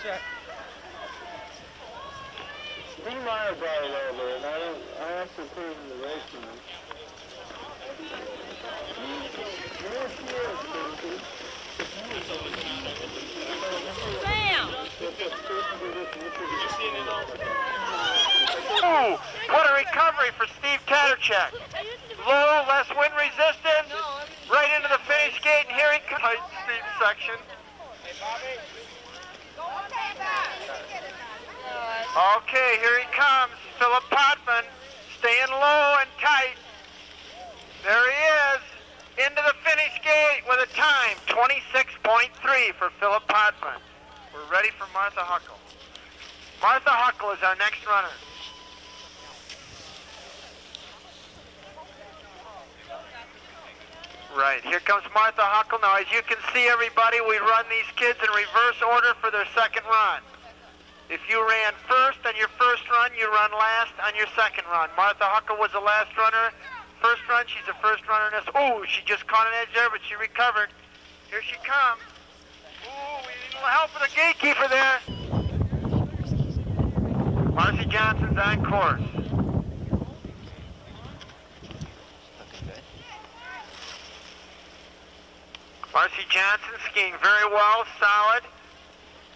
check. Meyer brought it over, and I have to put it in the race now. There she is, Casey. Sam! Ooh, what a recovery for Steve Taterchek. Low, less wind resistance, right into the finish gate, and here he comes. Steve section. Okay, here he comes. Philip Potvin, staying low and tight. There he is, into the finish gate with a time, 26.3 for Philip Potvin. We're ready for Martha Huckle. Martha Huckle is our next runner. Right, here comes Martha Huckle. Now, as you can see, everybody, we run these kids in reverse order for their second run. If you ran first on your first run, you run last on your second run. Martha Huckle was the last runner. First run, she's the first runner in this. Ooh, she just caught an edge there, but she recovered. Here she comes. Ooh, we need a little help with the gatekeeper there. Marcy Johnson's on course. Marcy Johnson skiing very well, solid.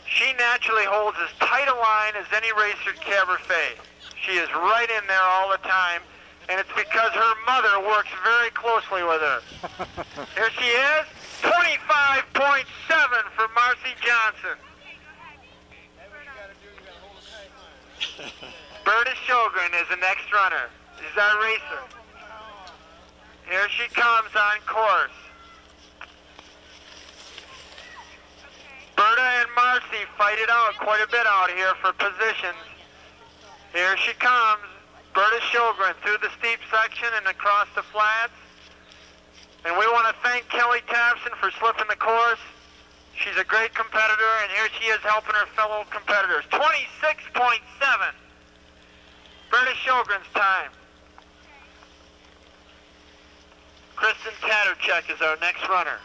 She naturally holds as tight a line as any racer at Caberfae. She is right in there all the time, and it's because her mother works very closely with her. Here she is, 25.7 for Marcy Johnson. Berta Sjogren is the next runner. She's our racer. Here she comes on course. Berta and Marcy fight it out quite a bit out here for positions. Here she comes. Berta Sjogren through the steep section and across the flats. And we want to thank Kelly Tapson for slipping the course. She's a great competitor, and here she is helping her fellow competitors. 26.7. Berta Sjogren's time. Kristen Taterchek is our next runner.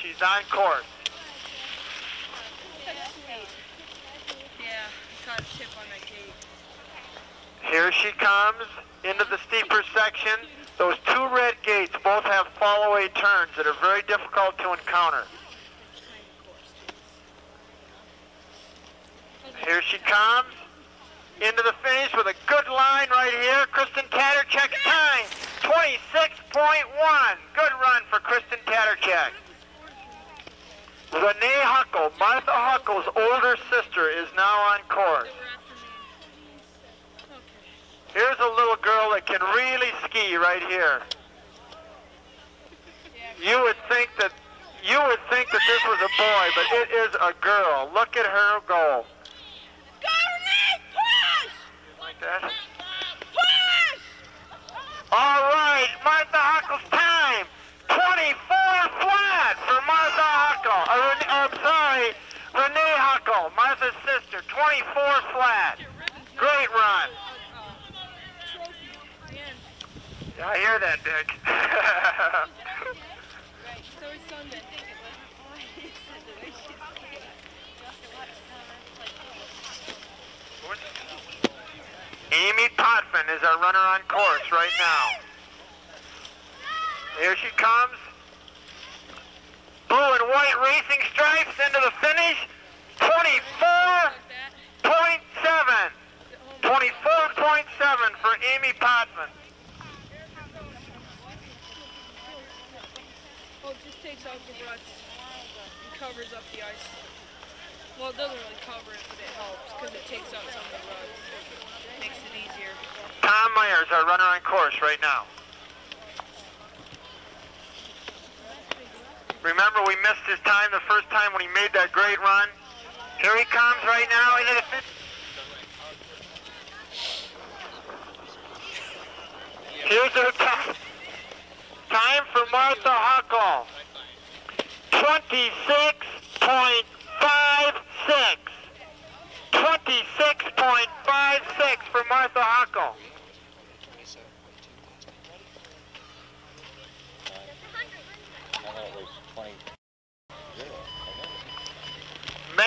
She's on course. Yeah, I caught a tip on that gate. Here she comes into the steeper section. Those two red gates both have fall-away turns that are very difficult to encounter. Here she comes into the finish with a good line right here. Kristen Taterchek's time, 26.1. Good run for Kristen Taterchek. Renee Huckle, Martha Huckle's older sister, is now on course. Here's a little girl that can really ski right here. You would think that this was a boy, but it is a girl. Look at her go. Go, Renee, push! Like that. Push! All right, Martha Huckle's time, 24 flat for Martha Huckle. I'm sorry, Renee Huckle, Martha's sister, 24 flat. Great run. Yeah, I hear that, Dick. Amy Potvin is our runner on course right now. Here she comes. Blue and white racing stripes into the finish. 24.7. 24.7 for Amy Potvin. Well, it just takes out the ruts and covers up the ice. Well, it doesn't really cover it, but it helps because it takes out some of the ruts. Makes it easier. Tom Meyer is our runner on course right now. Remember, we missed his time the first time when he made that great run. Here he comes right now into the fifth. Here's the time. Time for Martha Huckle. 26.56. 26.56 for Martha Huckle.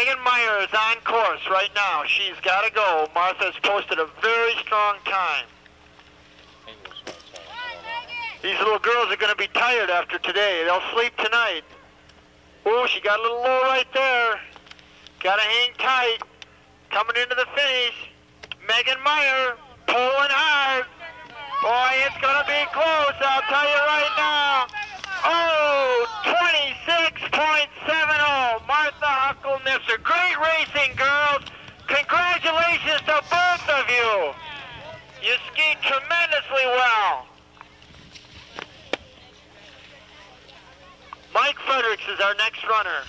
Megan Meyer is on course right now. She's got to go. Martha's posted a very strong time. These little girls are going to be tired after today. They'll sleep tonight. Oh, she got a little low right there. Got to hang tight. Coming into the finish. Megan Meyer pulling hard. Boy, it's going to be close, I'll tell you right now. Oh, 26.70. Martha Huckle-Nipser. Great racing, girls. Congratulations to both of you. You skied tremendously well. Mike Fredericks is our next runner.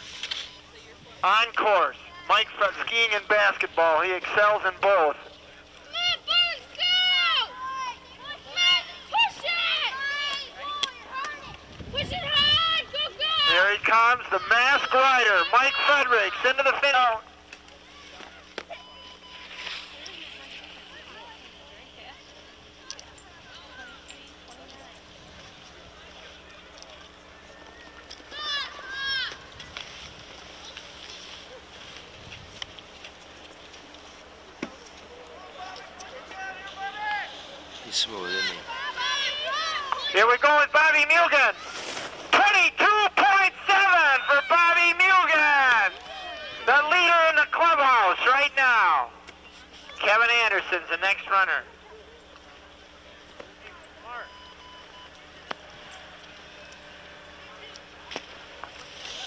On course. Mike Fredericks, skiing and basketball. He excels in both. Here he comes, the masked rider, Mike Fredericks, into the finish. He's smooth, isn't he? Here we go with Bobby Mugen. 22.7 for Bobby Mugen. The leader in the clubhouse right now. Kevin Anderson's the next runner.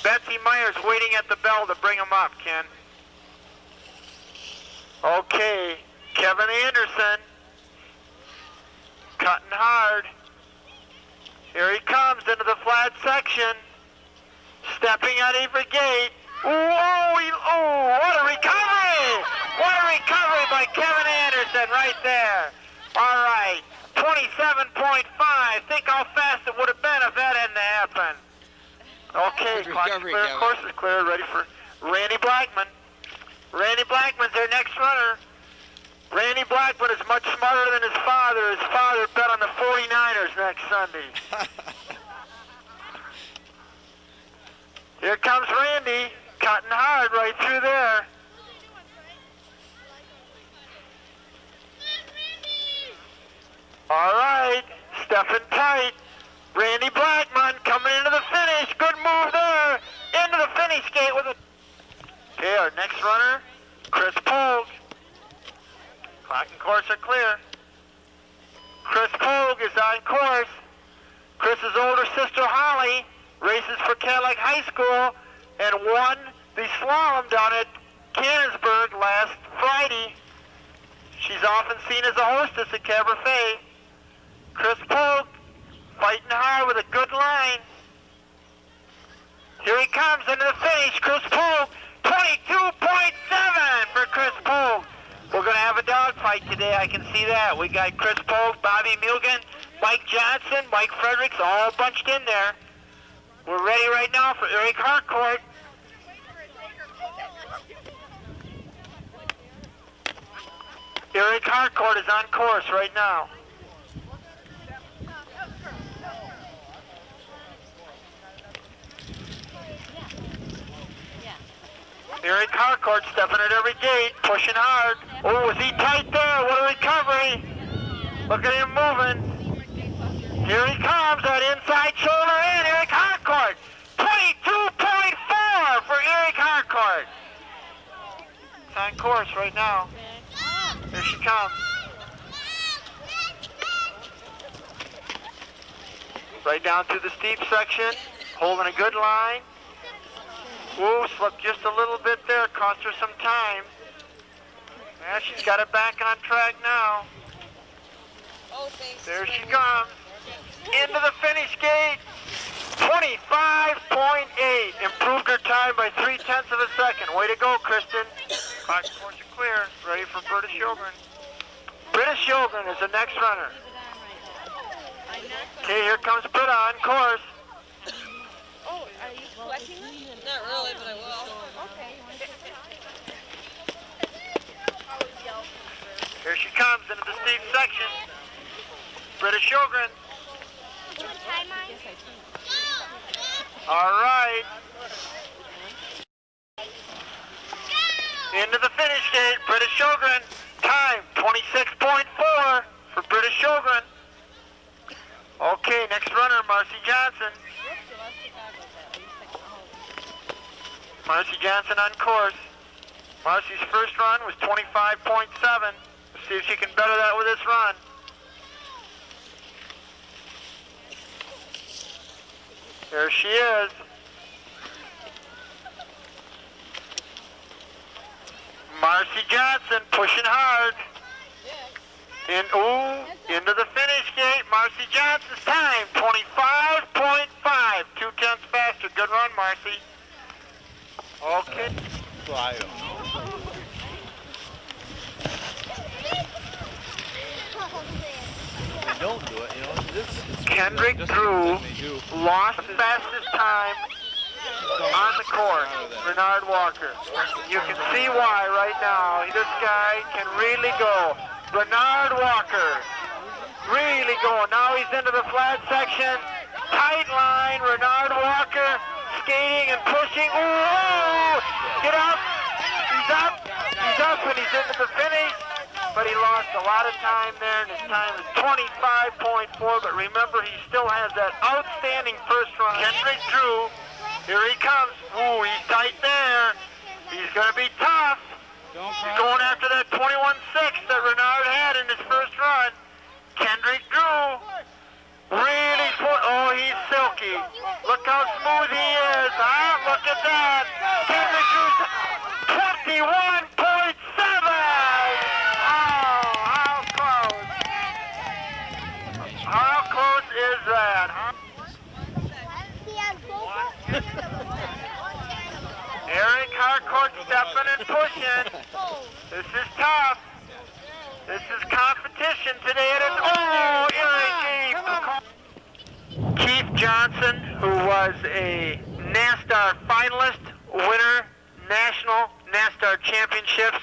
Betsy Meyer's waiting at the bell to bring him up, Ken. Okay, Kevin Anderson. Cutting hard. Here he comes into the flat section. Stepping at every gate. What a recovery! What a recovery by Kevin Anderson right there. All right, 27.5. Think how fast it would have been if that hadn't happened. Okay, clock is clear, course is clear, ready for Randy Blackman. Randy Blackman's their next runner. Randy Blackman is much smarter than his father. His father bet on the 49ers next Sunday. Here comes Randy, cutting hard right through there. All right, stepping tight. Randy Blackman coming into the finish. Good move there. Into the finish gate with a... Okay, our next runner, Chris Pogue. Clock and course are clear. Chris Pogue is on course. Chris's older sister Holly races for Cadillac High School and won the slalom down at Cannonsburg last Friday. She's often seen as a hostess at Caberfae. Chris Pogue fighting hard with a good line. Here he comes into the finish. Chris Pogue, 22.7 for Chris Pogue. We're going to have a dogfight today, I can see that. We got Chris Pogue, Bobby Mugen, Mike Johnson, Mike Fredericks, all bunched in there. We're ready right now for Eric Harcourt. Eric Harcourt is on course right now. Eric Harcourt stepping at every gate, pushing hard. Oh, is he tight there? What a recovery. Look at him moving. Here he comes, that inside shoulder in, Eric Harcourt. 22.4 for Eric Harcourt. It's on course right now. Here she comes. Right down through the steep section, holding a good line. Whoa, slipped just a little bit there, cost her some time. Yeah, she's got it back on track now. There she comes. Into the finish gate. 25.8. Improved her time by 0.3 of a second. Way to go, Kristen. Clock and course are clear. Ready for Britta Sjogren. Britta Sjogren is the next runner. Okay, here comes Britta on course. Oh, are you collecting them? Not really, but I will. Okay. Here she comes into the steep section. Britta Sjogren. All right. gate, British Sjogren. Time, 26.4 for British Sjogren. Okay, next runner, Marcy Johnson. Marcy Johnson on course. Marcy's first run was 25.7. Let's see if she can better that with this run. There she is. Marcy Johnson pushing hard. Into the finish gate. Marcy Johnson's time, 25.5. 2/10 faster. Good run, Marcy. Okay. Well, I don't know. They don't do it, you know. Kendrick Drew lost the fastest time on the course, Bernard Walker. You can see why right now. This guy can really go. Bernard Walker, really going. Now he's into the flat section. Tight line, Bernard Walker skating and pushing. Ooh! Get up! He's up! He's up and he's into the finish. But he lost a lot of time there, and his time is 25.4. But remember, he still has that outstanding first run. Kendrick Drew, here he comes. Ooh, he's tight there. He's going to be tough. He's going after that 21.6 that Renard had in his first run. Kendrick Drew, really he's silky. Look how smooth he is. Look at that. Kendrick Drew's 21.7. How close? How close is that? Eric Harcourt stepping and pushing. This is tough. This is competition today. Eric Keith Johnson, who was a NASCAR finalist, winner, national NASCAR championships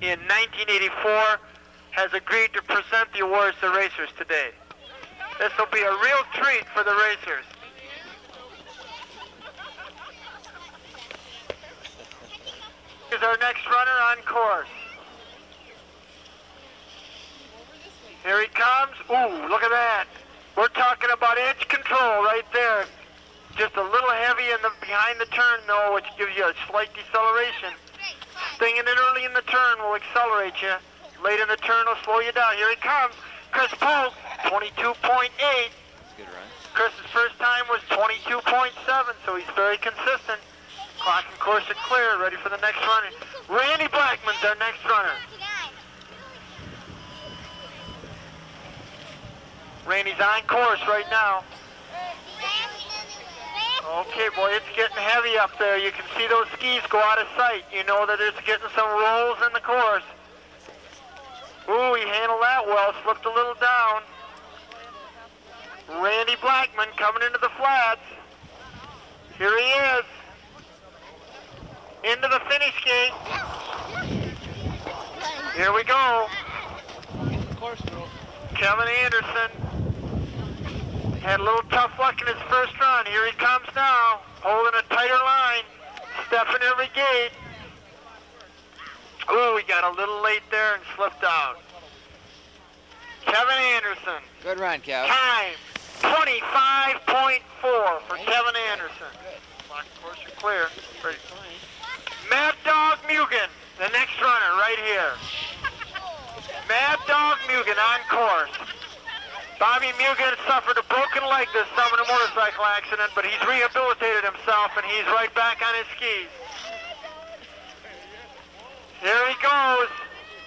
in 1984, has agreed to present the awards to racers today. This will be a real treat for the racers. Here's our next runner on course. Here he comes. Ooh, look at that. We're talking about edge control right there. Just a little heavy in the behind the turn though, which gives you a slight deceleration. Stinging it early in the turn will accelerate you. Late in the turn will slow you down. Here he comes. Chris Polk, 22.8. Good run. Chris's first time was 22.7, so he's very consistent. Clock and course are clear, ready for the next runner. Randy Blackman's our next runner. Randy's on course right now. Okay, boy, it's getting heavy up there. You can see those skis go out of sight. You know that it's getting some rolls in the course. Ooh, he handled that well, slipped a little down. Randy Blackman coming into the flats. Here he is. Into the finish gate. Here we go. Kevin Anderson had a little tough luck in his first run. Here he comes now, holding a tighter line, stepping every gate. Ooh, he got a little late there and slipped out. Kevin Anderson. Good run, Kev. Time, 25.4 for Kevin Anderson. Clock and course are clear. Ready. Mad Dog Mugen, the next runner right here. Mad Dog Mugen on course. Bobby Mugen suffered a broken leg this summer in a motorcycle accident, but he's rehabilitated himself and he's right back on his skis. Here he goes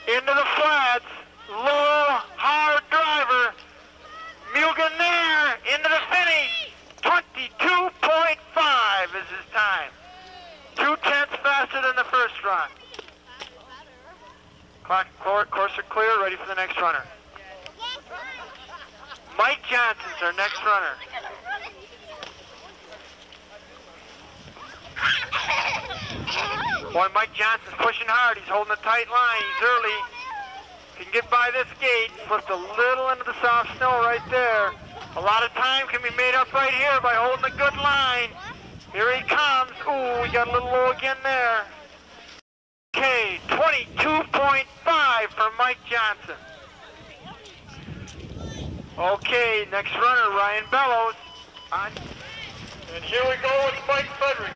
into the flats. Low, hard driver. Mugen there into the finish. 22.5 is his time. 2/10 faster than the first run. Clock and course are clear, ready for the next runner. Mike Johnson's our next runner. Boy, Mike Johnson's pushing hard. He's holding a tight line. He's early. Can get by this gate. Slipped a little into the soft snow right there. A lot of time can be made up right here by holding a good line. Here he comes. Ooh, we got a little low again there. Okay, 22.5. 5 for Mike Johnson. Okay, next runner, Ryan Bellows. And here we go with Mike Frederick.